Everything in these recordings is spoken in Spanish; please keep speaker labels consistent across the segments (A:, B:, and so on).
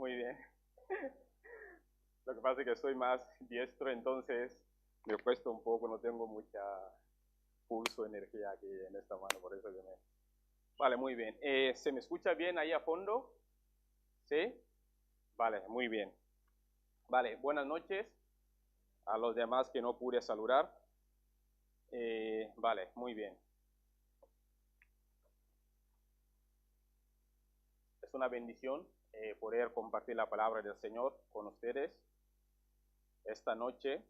A: muy bien. Lo que pasa es que soy más diestro, entonces me cuesta un poco, no tengo mucha pulso, energía aquí en esta mano, por eso que me... Vale, muy bien. ¿Se me escucha bien ahí a fondo? ¿Sí? Vale, muy bien. Vale, buenas noches a los demás que no pude saludar. Vale, muy bien. Es una bendición poder compartir la palabra del Señor con ustedes esta noche.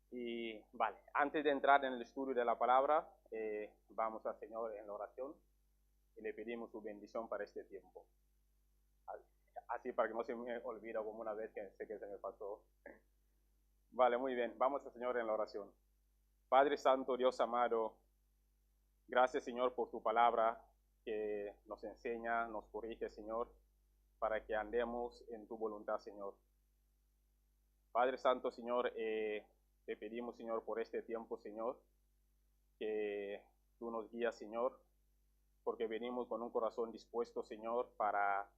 A: Y vale, antes de entrar en el estudio de la palabra, vamos al Señor en la oración y le pedimos su bendición para este tiempo. Así para que no se me olvide como una vez que sé que se me pasó. Vale, muy bien, vamos al Señor en la oración. Padre Santo, Dios amado, gracias Señor por tu palabra que nos enseña, nos corrige Señor, para que andemos en tu voluntad Señor. Padre Santo Señor, te pedimos, Señor, por este tiempo, Señor, que tú nos guías, Señor, porque venimos con un corazón dispuesto, Señor, para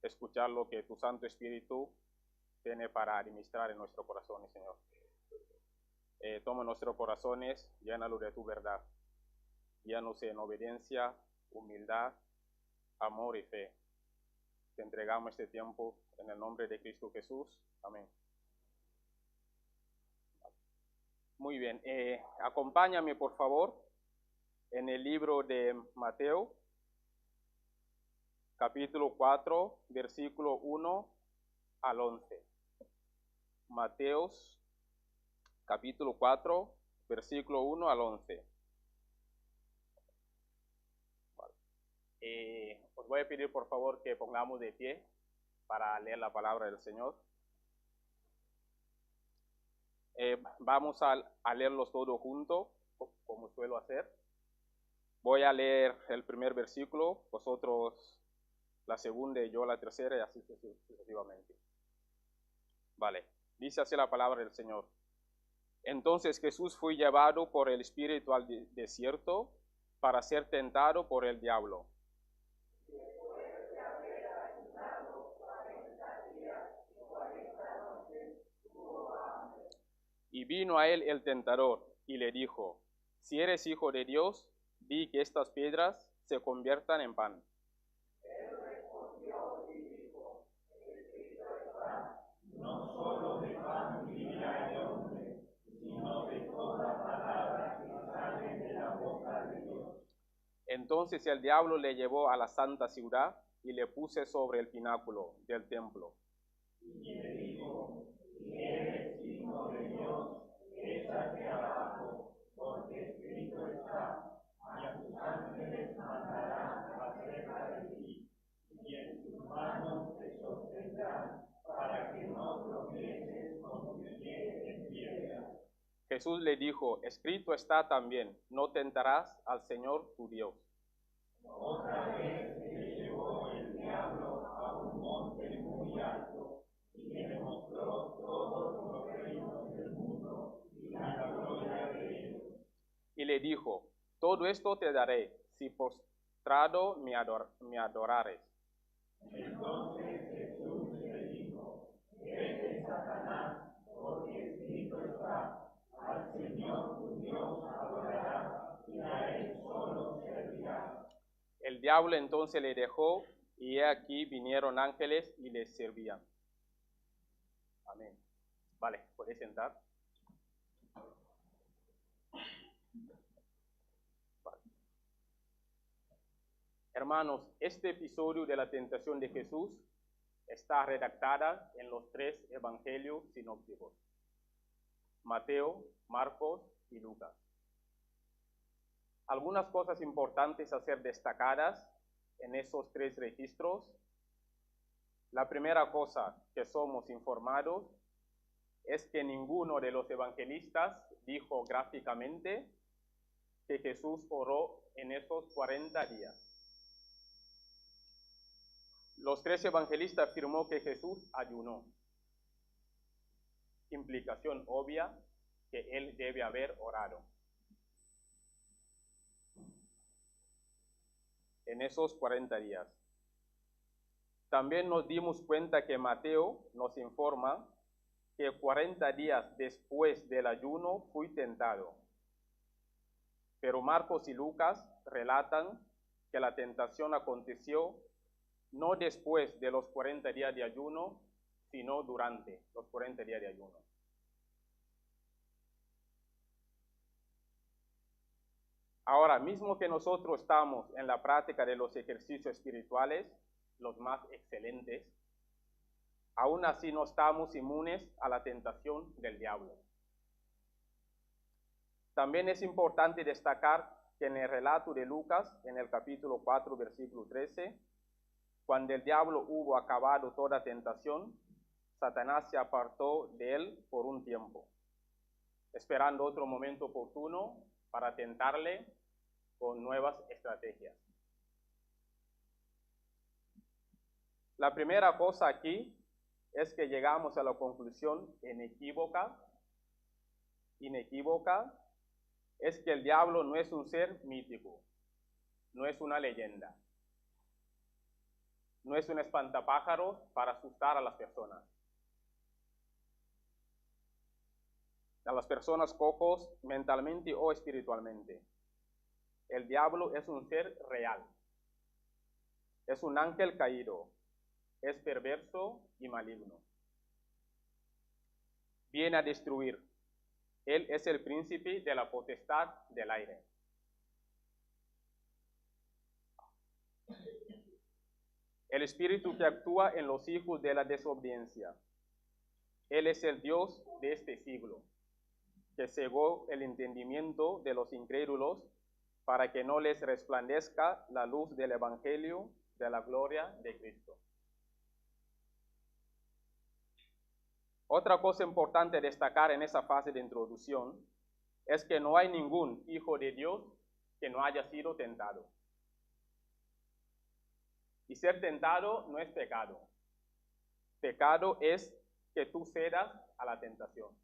A: escuchar lo que tu Santo Espíritu tiene para administrar en nuestros corazones, Señor. Toma nuestros corazones, llénalo de tu verdad. Llénanos en obediencia, humildad, amor y fe. Te entregamos este tiempo en el nombre de Cristo Jesús. Amén. Muy bien, acompáñame por favor en el libro de Mateo, capítulo 4, versículo 1 al 11. Mateos, capítulo 4, versículo 1 al 11. Vale. Os voy a pedir por favor que pongamos de pie para leer la palabra del Señor. Vamos a leerlos todos juntos, como suelo hacer. Voy a leer el primer versículo, vosotros la segunda y yo la tercera y así sucesivamente. Vale, dice así la palabra del Señor. Entonces Jesús fue llevado por el Espíritu al desierto para ser tentado por el diablo. Y vino a él el tentador y le dijo, si eres hijo de Dios, di que estas piedras se conviertan en pan.
B: Él respondió y dijo, escrito está, no solo de pan vivirá el hombre, sino de toda palabra que sale de la boca de Dios.
A: Entonces el diablo le llevó a la santa ciudad y le puso sobre el pináculo del templo.
B: Y le dijo, si eres hijo de Dios, échate abajo, porque escrito está, a tus ángeles mandarán acerca de ti, y en tus manos te sostendrán, para que no tropieces con tu pie en piedra.
A: Jesús le dijo, escrito está también, no tentarás al Señor tu Dios.
B: Otra vez le llevó el diablo a un monte muy alto, y le mostró todos los reinos del mundo y la gloria de ellos.
A: Y le dijo, todo esto te daré, si postrado me adorares.
B: Entonces Jesús le dijo, vete Satanás, porque escrito está, al Señor tu Dios adorarás, y a Él solo servirás.
A: El diablo entonces le dejó, y he aquí vinieron ángeles y le servían. Amén. Vale, ¿puedes sentar? Vale. Hermanos, este episodio de la tentación de Jesús está redactada en los 3 evangelios sinópticos: Mateo, Marcos y Lucas. Algunas cosas importantes a ser destacadas en esos 3 registros. La primera cosa que somos informados es que ninguno de los evangelistas dijo gráficamente que Jesús oró en esos 40 días. Los 3 evangelistas afirmó que Jesús ayunó. Implicación obvia que él debe haber orado en esos 40 días. También nos dimos cuenta que Mateo nos informa que 40 días después del ayuno fui tentado. Pero Marcos y Lucas relatan que la tentación aconteció no después de los 40 días de ayuno, sino durante los 40 días de ayuno. Ahora, mismo que nosotros estamos en la práctica de los ejercicios espirituales, los más excelentes, aún así no estamos inmunes a la tentación del diablo. También es importante destacar que en el relato de Lucas, en el capítulo 4, versículo 13, cuando el diablo hubo acabado toda tentación, Satanás se apartó de él por un tiempo, esperando otro momento oportuno para tentarle con nuevas estrategias. La primera cosa aquí es que llegamos a la conclusión inequívoca, es que el diablo no es un ser mítico, no es una leyenda, no es un espantapájaros para asustar a las personas cojos mentalmente o espiritualmente. El diablo es un ser real, es un ángel caído, es perverso y maligno. Viene a destruir. Él es el príncipe de la potestad del aire. El espíritu que actúa en los hijos de la desobediencia. Él es el Dios de este siglo, que cegó el entendimiento de los incrédulos para que no les resplandezca la luz del evangelio de la gloria de Cristo. Otra cosa importante destacar en esa fase de introducción es que no hay ningún hijo de Dios que no haya sido tentado. Y ser tentado no es pecado. Pecado es que tú cedas a la tentación.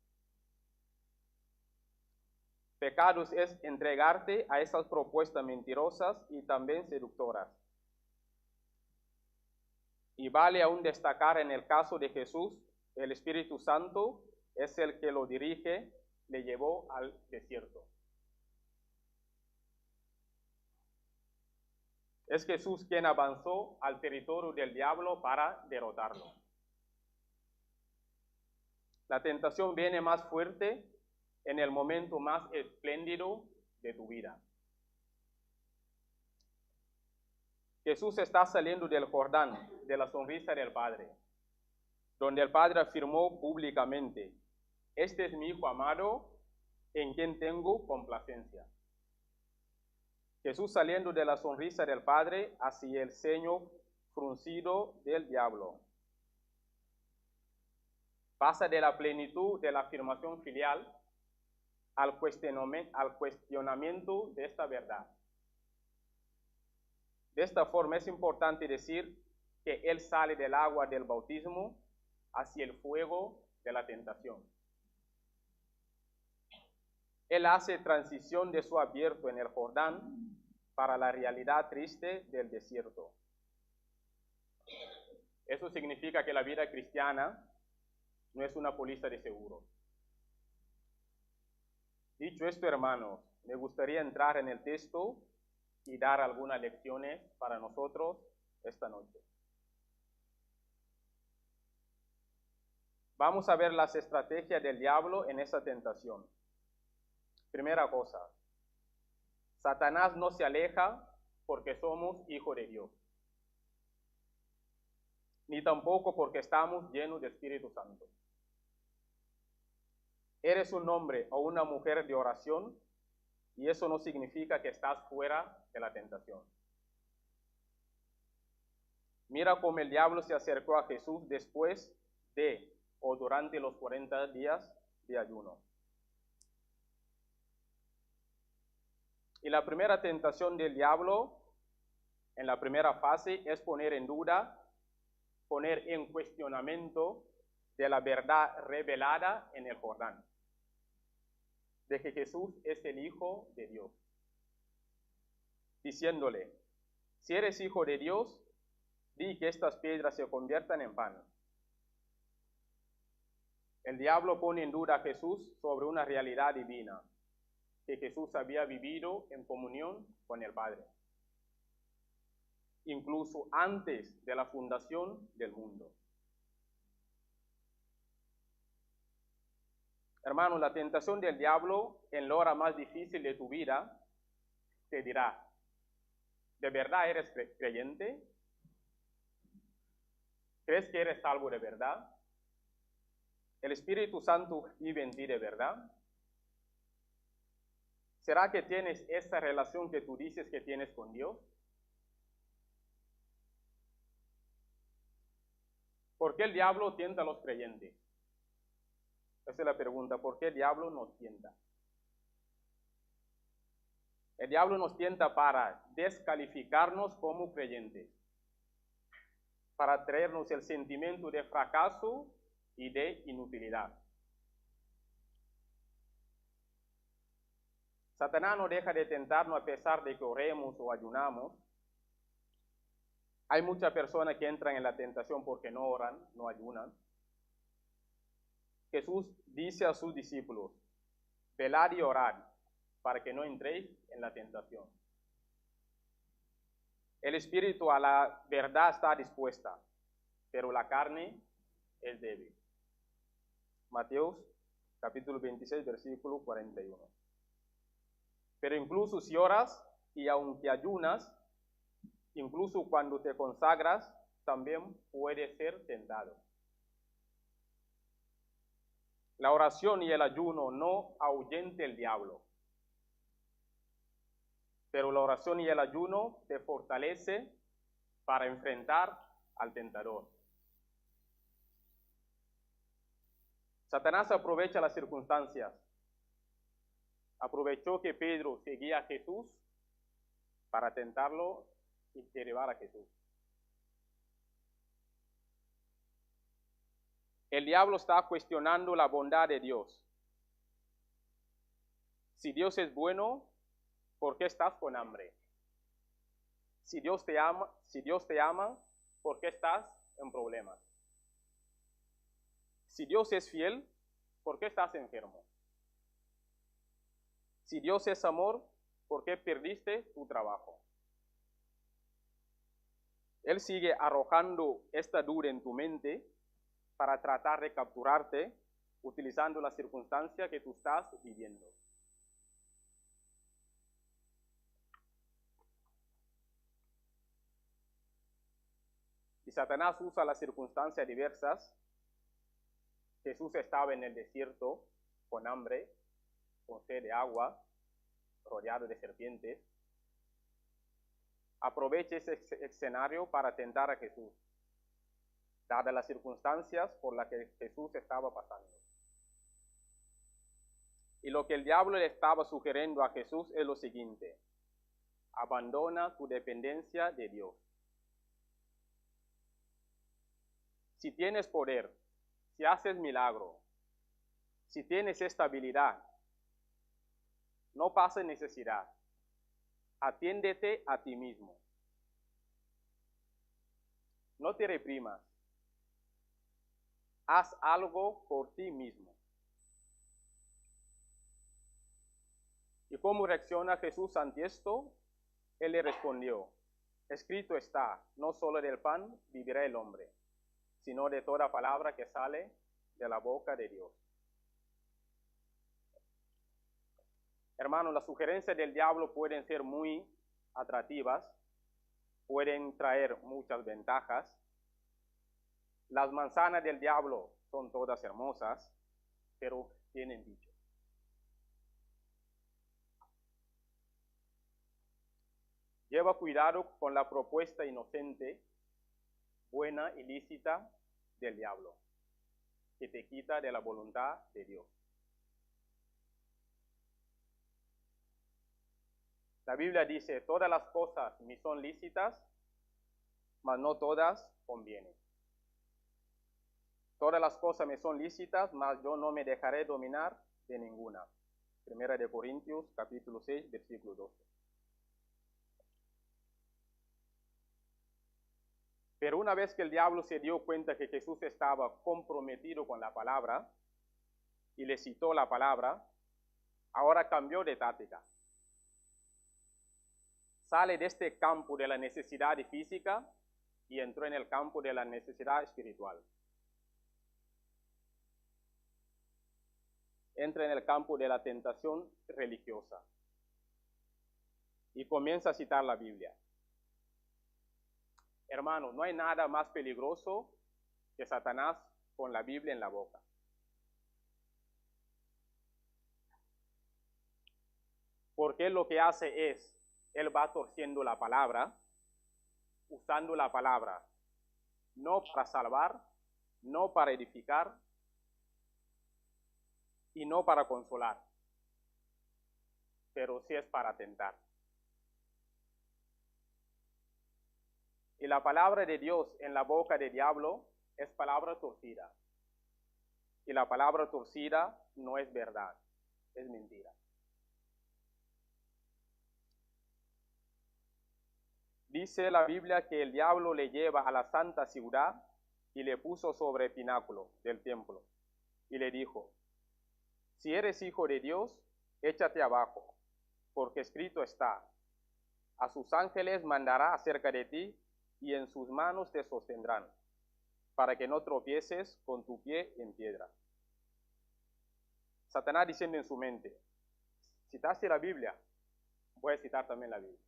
A: Pecado es entregarte a esas propuestas mentirosas y también seductoras. Y vale aún destacar en el caso de Jesús, el Espíritu Santo es el que lo dirige, le llevó al desierto. Es Jesús quien avanzó al territorio del diablo para derrotarlo. La tentación viene más fuerte en el momento más espléndido de tu vida. Jesús está saliendo del Jordán, de la sonrisa del Padre, donde el Padre afirmó públicamente: este es mi Hijo amado, en quien tengo complacencia. Jesús saliendo de la sonrisa del Padre hacia el ceño fruncido del diablo. Pasa de la plenitud de la afirmación filial al cuestionamiento de esta verdad. De esta forma es importante decir que Él sale del agua del bautismo hacia el fuego de la tentación. Él hace transición de su abierto en el Jordán para la realidad triste del desierto. Eso significa que la vida cristiana no es una póliza de seguro. Dicho esto, hermanos, me gustaría entrar en el texto y dar algunas lecciones para nosotros esta noche. Vamos a ver las estrategias del diablo en esa tentación. Primera cosa, Satanás no se aleja porque somos hijos de Dios, ni tampoco porque estamos llenos de Espíritu Santo. Eres un hombre o una mujer de oración y eso no significa que estás fuera de la tentación. Mira cómo el diablo se acercó a Jesús después de o durante los 40 días de ayuno. Y la primera tentación del diablo en la primera fase es poner en duda, poner en cuestionamiento de la verdad revelada en el Jordán, de que Jesús es el Hijo de Dios, diciéndole: si eres hijo de Dios, di que estas piedras se conviertan en pan. El diablo pone en duda a Jesús sobre una realidad divina, que Jesús había vivido en comunión con el Padre, incluso antes de la fundación del mundo. Hermano, la tentación del diablo en la hora más difícil de tu vida te dirá: ¿de verdad eres creyente? ¿Crees que eres salvo de verdad? ¿El Espíritu Santo vive en ti de verdad? ¿Será que tienes esa relación que tú dices que tienes con Dios? ¿Por qué el diablo tienta a los creyentes? Esa es la pregunta. ¿Por qué el diablo nos tienta? El diablo nos tienta para descalificarnos como creyentes, para traernos el sentimiento de fracaso y de inutilidad. Satanás no deja de tentarnos a pesar de que oremos o ayunamos. Hay muchas personas que entran en la tentación porque no oran, no ayunan. Jesús dice a sus discípulos: velad y orad para que no entréis en la tentación. El espíritu a la verdad está dispuesta, pero la carne es débil. Mateo capítulo 26, versículo 41. Pero incluso si oras y aunque ayunas, incluso cuando te consagras, también puedes ser tentado. La oración y el ayuno no ahuyenta el diablo, pero la oración y el ayuno te fortalece para enfrentar al tentador. Satanás aprovecha las circunstancias. Aprovechó que Pedro seguía a Jesús para tentarlo y derribar a Jesús. El diablo está cuestionando la bondad de Dios. Si Dios es bueno, ¿por qué estás con hambre? Si Dios te ama, ¿por qué estás en problemas? Si Dios es fiel, ¿por qué estás enfermo? Si Dios es amor, ¿por qué perdiste tu trabajo? Él sigue arrojando esta duda en tu mente para tratar de capturarte utilizando la circunstancia que tú estás viviendo. Y Satanás usa las circunstancias diversas. Jesús estaba en el desierto con hambre, con sed de agua, rodeado de serpientes. Aprovecha ese escenario para tentar a Jesús, dadas las circunstancias por las que Jesús estaba pasando. Y lo que el diablo le estaba sugiriendo a Jesús es lo siguiente: abandona tu dependencia de Dios. Si tienes poder, si haces milagro, si tienes estabilidad, no pases necesidad. Atiéndete a ti mismo. No te reprimas. Haz algo por ti mismo. ¿Y cómo reacciona Jesús ante esto? Él le respondió: escrito está, no solo del pan vivirá el hombre, sino de toda palabra que sale de la boca de Dios. Hermanos, las sugerencias del diablo pueden ser muy atractivas, pueden traer muchas ventajas. Las manzanas del diablo son todas hermosas, pero tienen bichos. Lleva cuidado con la propuesta inocente, buena y lícita del diablo, que te quita de la voluntad de Dios. La Biblia dice: todas las cosas me son lícitas, mas no todas convienen. Todas las cosas me son lícitas, mas yo no me dejaré dominar de ninguna. Primera de Corintios, capítulo 6, versículo 12. Pero una vez que el diablo se dio cuenta que Jesús estaba comprometido con la palabra y le citó la palabra, ahora cambió de táctica. Sale de este campo de la necesidad física y entró en el campo de la necesidad espiritual. Entra en el campo de la tentación religiosa y comienza a citar la Biblia. Hermano, no hay nada más peligroso que Satanás con la Biblia en la boca. Porque lo que hace es, él va torciendo la palabra, usando la palabra, no para salvar, no para edificar y no para consolar, pero sí es para tentar. Y la palabra de Dios en la boca del diablo es palabra torcida. Y la palabra torcida no es verdad, es mentira. Dice la Biblia que el diablo le lleva a la santa ciudad y le puso sobre el pináculo del templo. Y le dijo, si eres hijo de Dios, échate abajo, porque escrito está, a sus ángeles mandará acerca de ti y en sus manos te sostendrán, para que no tropieces con tu pie en piedra. Satanás diciendo en su mente, citaste la Biblia, voy a citar también la Biblia.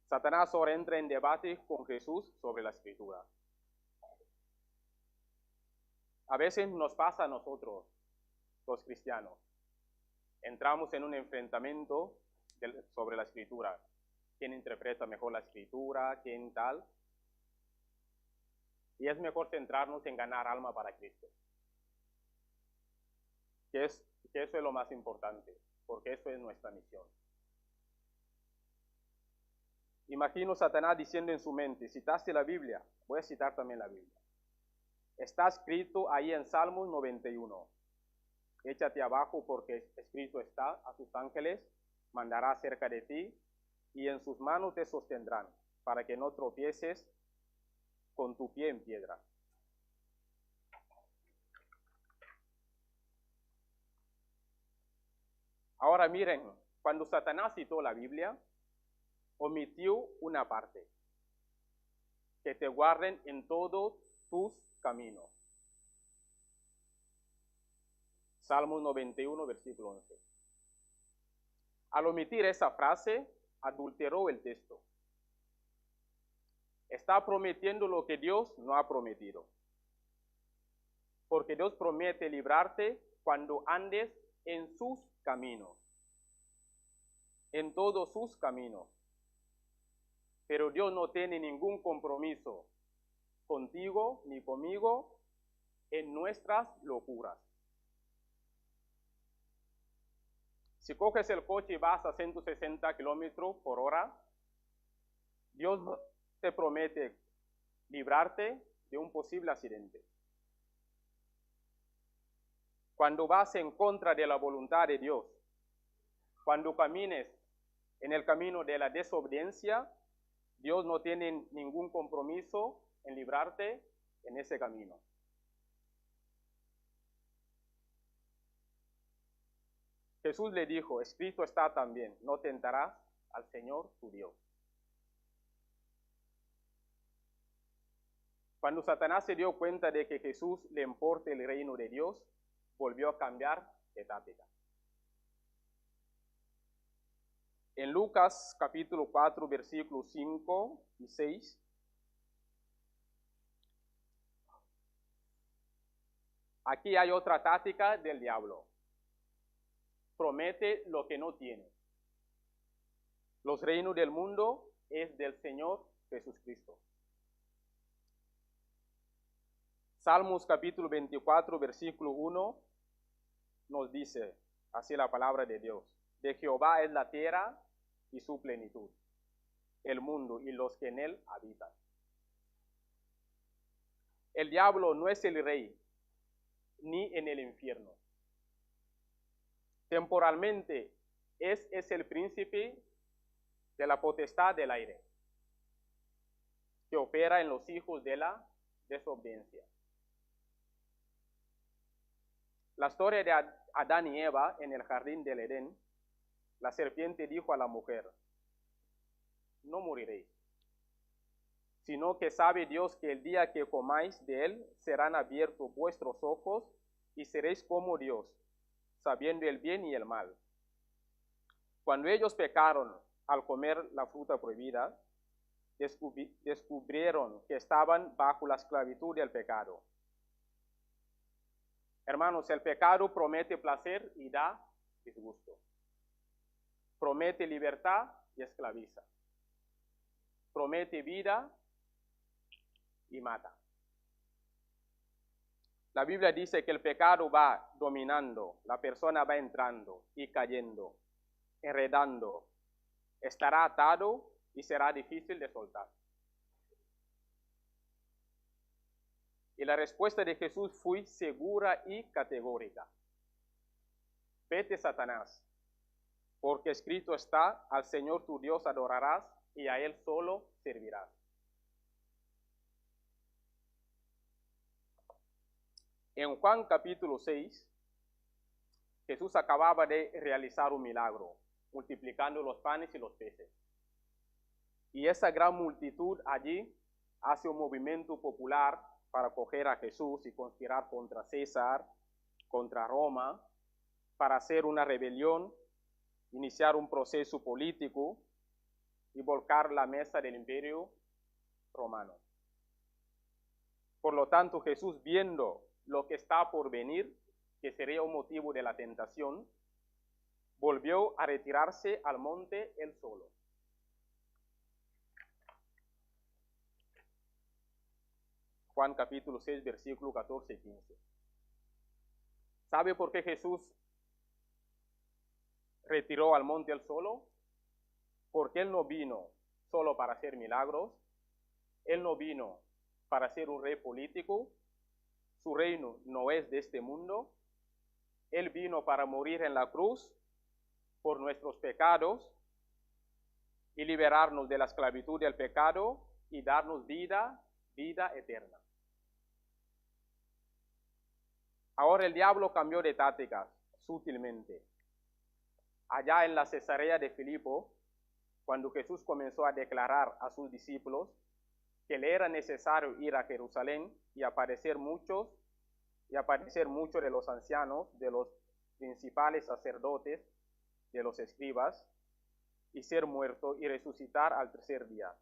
A: Satanás ahora entra en debate con Jesús sobre la Escritura. A veces nos pasa a nosotros, los cristianos. Entramos en un enfrentamiento sobre la Escritura. ¿Quién interpreta mejor la Escritura? ¿Quién tal? Y es mejor centrarnos en ganar alma para Cristo. Que eso es lo más importante, porque eso es nuestra misión. Imagino Satanás diciendo en su mente, citaste la Biblia, voy a citar también la Biblia. Está escrito ahí en Salmos 91. Échate abajo porque escrito está, a sus ángeles mandará cerca de ti y en sus manos te sostendrán, para que no tropieces con tu pie en piedra. Ahora miren, cuando Satanás citó la Biblia, omitió una parte, que te guarden en todos tus caminos. Salmos 91, versículo 11. Al omitir esa frase, adulteró el texto. Está prometiendo lo que Dios no ha prometido. Porque Dios promete librarte cuando andes en sus caminos, en todos sus caminos. Pero Dios no tiene ningún compromiso contigo ni conmigo en nuestras locuras. Si coges el coche y vas a 160 kilómetros por hora, Dios te promete librarte de un posible accidente. Cuando vas en contra de la voluntad de Dios, cuando camines en el camino de la desobediencia, Dios no tiene ningún compromiso en librarte en ese camino. Jesús le dijo, escrito está también, no tentarás al Señor tu Dios. Cuando Satanás se dio cuenta de que Jesús le importa el reino de Dios, volvió a cambiar de táctica. En Lucas capítulo 4, versículos 5 y 6, aquí hay otra táctica del diablo. Promete lo que no tiene. Los reinos del mundo es del Señor Jesucristo. Salmos capítulo 24, versículo 1, nos dice así la palabra de Dios. De Jehová es la tierra y su plenitud, el mundo y los que en él habitan. El diablo no es el rey, ni en el infierno. Temporalmente es el príncipe de la potestad del aire. que opera en los hijos de la desobediencia. La historia de Adán y Eva en el jardín del Edén, la serpiente dijo a la mujer, no moriréis, sino que sabe Dios que el día que comáis de él serán abiertos vuestros ojos y seréis como Dios, sabiendo el bien y el mal. Cuando ellos pecaron al comer la fruta prohibida, descubrieron que estaban bajo la esclavitud del pecado. Hermanos, el pecado promete placer y da disgusto. Promete libertad y esclaviza. Promete vida y mata. La Biblia dice que el pecado va dominando, la persona va entrando y cayendo, enredando, estará atado y será difícil de soltar. Y la respuesta de Jesús fue segura y categórica. Vete, Satanás, porque escrito está, al Señor tu Dios adorarás y a Él solo servirás. En Juan capítulo 6, Jesús acababa de realizar un milagro, multiplicando los panes y los peces. Y esa gran multitud allí hace un movimiento popular para coger a Jesús y conspirar contra César, contra Roma, para hacer una rebelión, iniciar un proceso político y volcar la mesa del imperio romano. Por lo tanto, Jesús, viendo lo que está por venir, que sería un motivo de la tentación, volvió a retirarse al monte él solo. Juan capítulo 6, versículo 14 y 15. ¿Sabe por qué Jesús retiró al monte él solo? Porque Él no vino solo para hacer milagros, Él no vino para ser un rey político, su reino no es de este mundo, Él vino para morir en la cruz por nuestros pecados y liberarnos de la esclavitud del pecado y darnos vida eterna. Ahora el diablo cambió de tácticas sutilmente. Allá en la Cesarea de Filipo, cuando Jesús comenzó a declarar a sus discípulos que le era necesario ir a Jerusalén y aparecer muchos de los ancianos, de los principales sacerdotes, de los escribas, y ser muerto y resucitar al tercer día.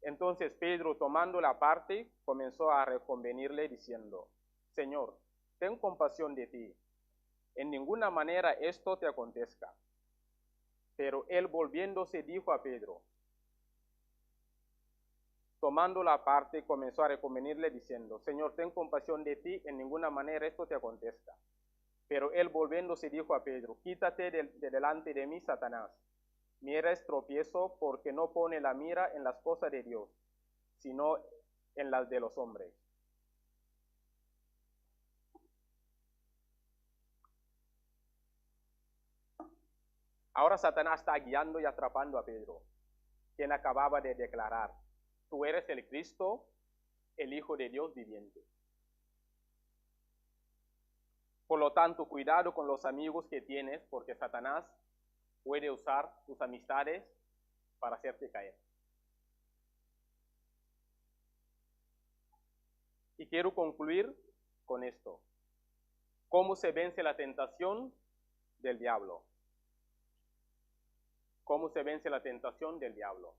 A: Entonces Pedro, tomando la parte, comenzó a reconvenirle diciendo, Señor, ten compasión de ti, en ninguna manera esto te acontezca. Pero él volviéndose dijo a Pedro, tomando la parte, comenzó a reconvenirle diciendo, Señor, ten compasión de ti, en ninguna manera esto te acontezca. Pero él volviéndose dijo a Pedro, quítate de delante de mí, Satanás. Mi eres tropiezo porque no pone la mira en las cosas de Dios, sino en las de los hombres. Ahora Satanás está guiando y atrapando a Pedro, quien acababa de declarar, tú eres el Cristo, el Hijo de Dios viviente. Por lo tanto, cuidado con los amigos que tienes, porque Satanás puede usar tus amistades para hacerte caer. Y quiero concluir con esto. ¿Cómo se vence la tentación del diablo? ¿Cómo se vence la tentación del diablo?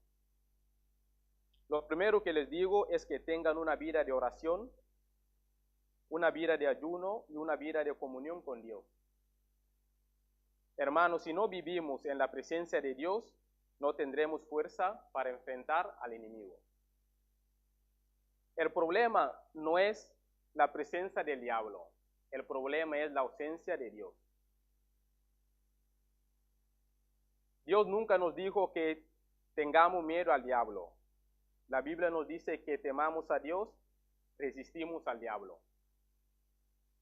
A: Lo primero que les digo es que tengan una vida de oración, una vida de ayuno y una vida de comunión con Dios. Hermanos, si no vivimos en la presencia de Dios, no tendremos fuerza para enfrentar al enemigo. El problema no es la presencia del diablo, el problema es la ausencia de Dios. Dios nunca nos dijo que tengamos miedo al diablo. La Biblia nos dice que temamos a Dios, resistimos al diablo.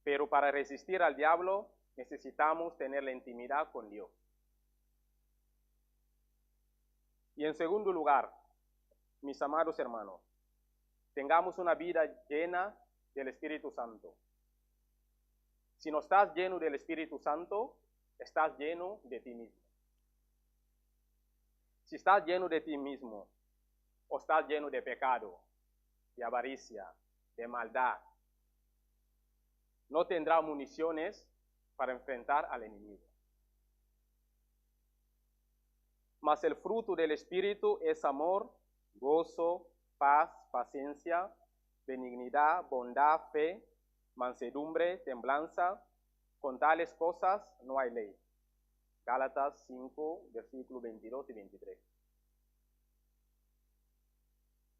A: Pero para resistir al diablo necesitamos tener la intimidad con Dios. Y en segundo lugar, mis amados hermanos, tengamos una vida llena del Espíritu Santo. Si no estás lleno del Espíritu Santo, estás lleno de ti mismo. Si estás lleno de ti mismo, o estás lleno de pecado, de avaricia, de maldad, no tendrás municiones para enfrentar al enemigo. Mas el fruto del Espíritu es amor, gozo, paz, paciencia, benignidad, bondad, fe, mansedumbre, templanza. Con tales cosas no hay ley. Gálatas 5, versículos 22 y 23.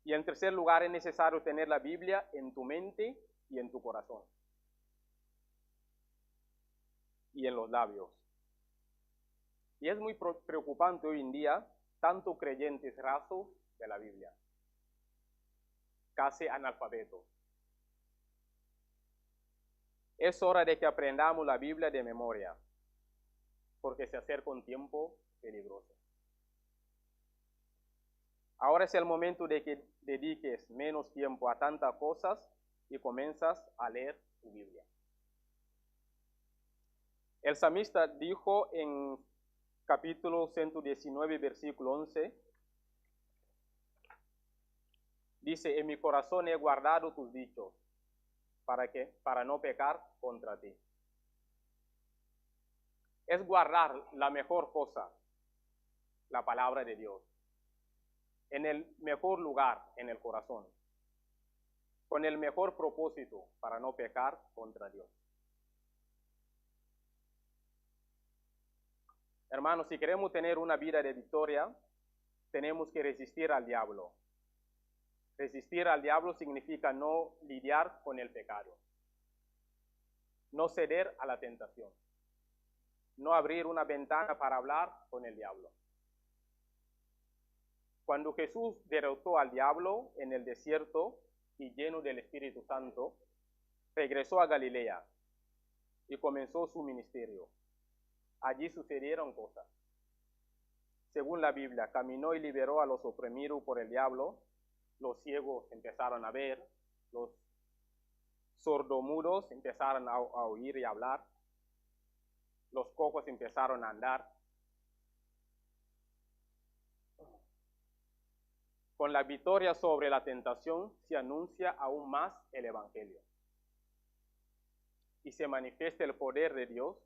A: Y en tercer lugar, es necesario tener la Biblia en tu mente y en tu corazón. Y en los labios. Y es muy preocupante hoy en día, tanto creyentes rasos de la Biblia, casi analfabetos. Es hora de que aprendamos la Biblia de memoria, porque se acerca un tiempo peligroso. Ahora es el momento de que dediques menos tiempo a tantas cosas y comienzas a leer tu Biblia. El salmista dijo en capítulo 119, versículo 11, dice, en mi corazón he guardado tus dichos, para no pecar contra ti. Es guardar la mejor cosa, la palabra de Dios, en el mejor lugar, en el corazón, con el mejor propósito para no pecar contra Dios. Hermanos, si queremos tener una vida de victoria, tenemos que resistir al diablo. Resistir al diablo significa no lidiar con el pecado, no ceder a la tentación, no abrir una ventana para hablar con el diablo. Cuando Jesús derrotó al diablo en el desierto y lleno del Espíritu Santo, regresó a Galilea y comenzó su ministerio. Allí sucedieron cosas. Según la Biblia, caminó y liberó a los oprimidos por el diablo. Los ciegos empezaron a ver, los sordomudos empezaron a oír y hablar, los cojos empezaron a andar. Con la victoria sobre la tentación se anuncia aún más el Evangelio. Y se manifiesta el poder de Dios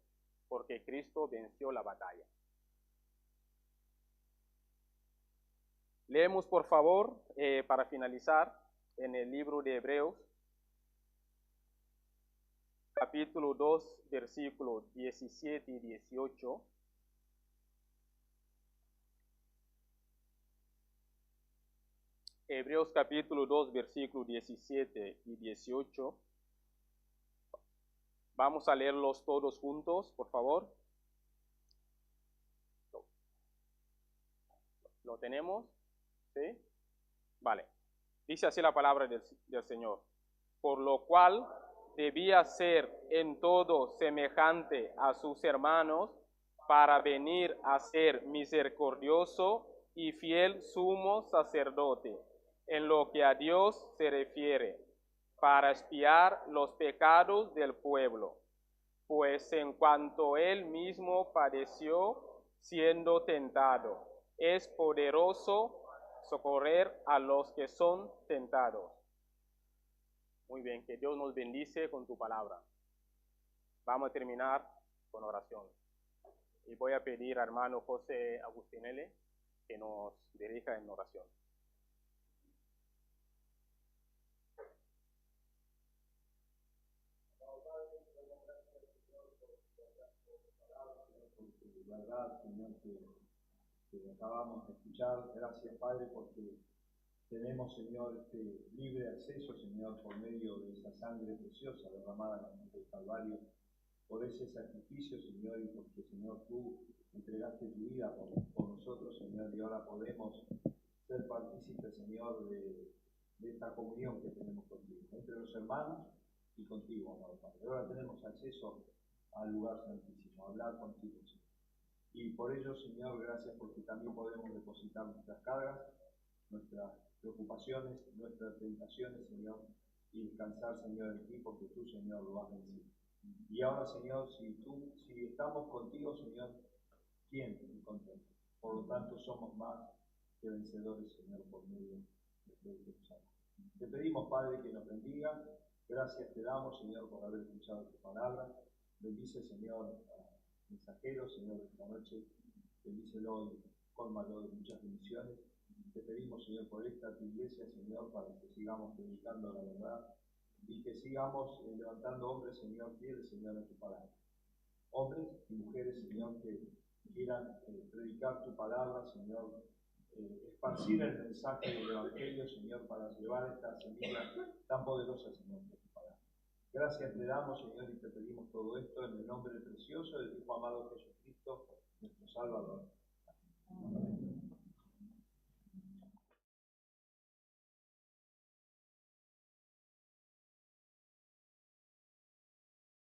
A: porque Cristo venció la batalla. Leemos, por favor, para finalizar, en el libro de Hebreos, capítulo 2, versículos 17 y 18. Hebreos capítulo 2, versículos 17 y 18. Vamos a leerlos todos juntos, por favor. ¿Lo tenemos? ¿Sí? Vale. Dice así la palabra del Señor. Por lo cual debía ser en todo semejante a sus hermanos para venir a ser misericordioso y fiel sumo sacerdote en lo que a Dios se refiere, para expiar los pecados del pueblo, pues en cuanto él mismo padeció siendo tentado, es poderoso socorrer a los que son tentados. Muy bien, que Dios nos bendice con tu palabra. Vamos a terminar con oración. Y voy a pedir al hermano José Agustinelli que nos dirija en oración.
C: Verdad, Señor, que acabamos de escuchar. Gracias, Padre, porque tenemos, Señor, libre acceso, Señor, por medio de esa sangre preciosa derramada en la cruz del Calvario, por ese sacrificio, Señor, y porque, Señor, tú entregaste tu vida por nosotros, Señor, y ahora podemos ser partícipes, Señor, de esta comunión que tenemos contigo, entre los hermanos y contigo, amado Padre. Ahora tenemos acceso al lugar santísimo, a hablar contigo, Señor. Y por ello, Señor, gracias porque también podemos depositar nuestras cargas, nuestras preocupaciones, nuestras tentaciones, Señor, y descansar, Señor, en ti, porque tú, Señor, lo has vencido. Y ahora, Señor, si estamos contigo, Señor, ¿quién es contra ti? Por lo tanto, somos más que vencedores, Señor, por medio de Cristo Jesús. Te pedimos, Padre, que nos bendiga. Gracias te damos, Señor, por haber escuchado tu palabra. Bendice, Señor, a mensajeros, Señor, de esta noche. Bendícelo y cólmalo de muchas bendiciones. Te pedimos, Señor, por esta tu iglesia, Señor, para que sigamos predicando la verdad y que sigamos levantando hombres, Señor, fieles, Señor, a tu palabra. Hombres y mujeres, Señor, que quieran predicar tu palabra, Señor, esparcir el mensaje del Evangelio, Señor, para llevar esta semilla tan poderosa, Señor, de tu palabra. Gracias te damos, Señor, y te pedimos todo esto en el nombre precioso de tu Hijo amado Jesucristo, nuestro Salvador. Amén.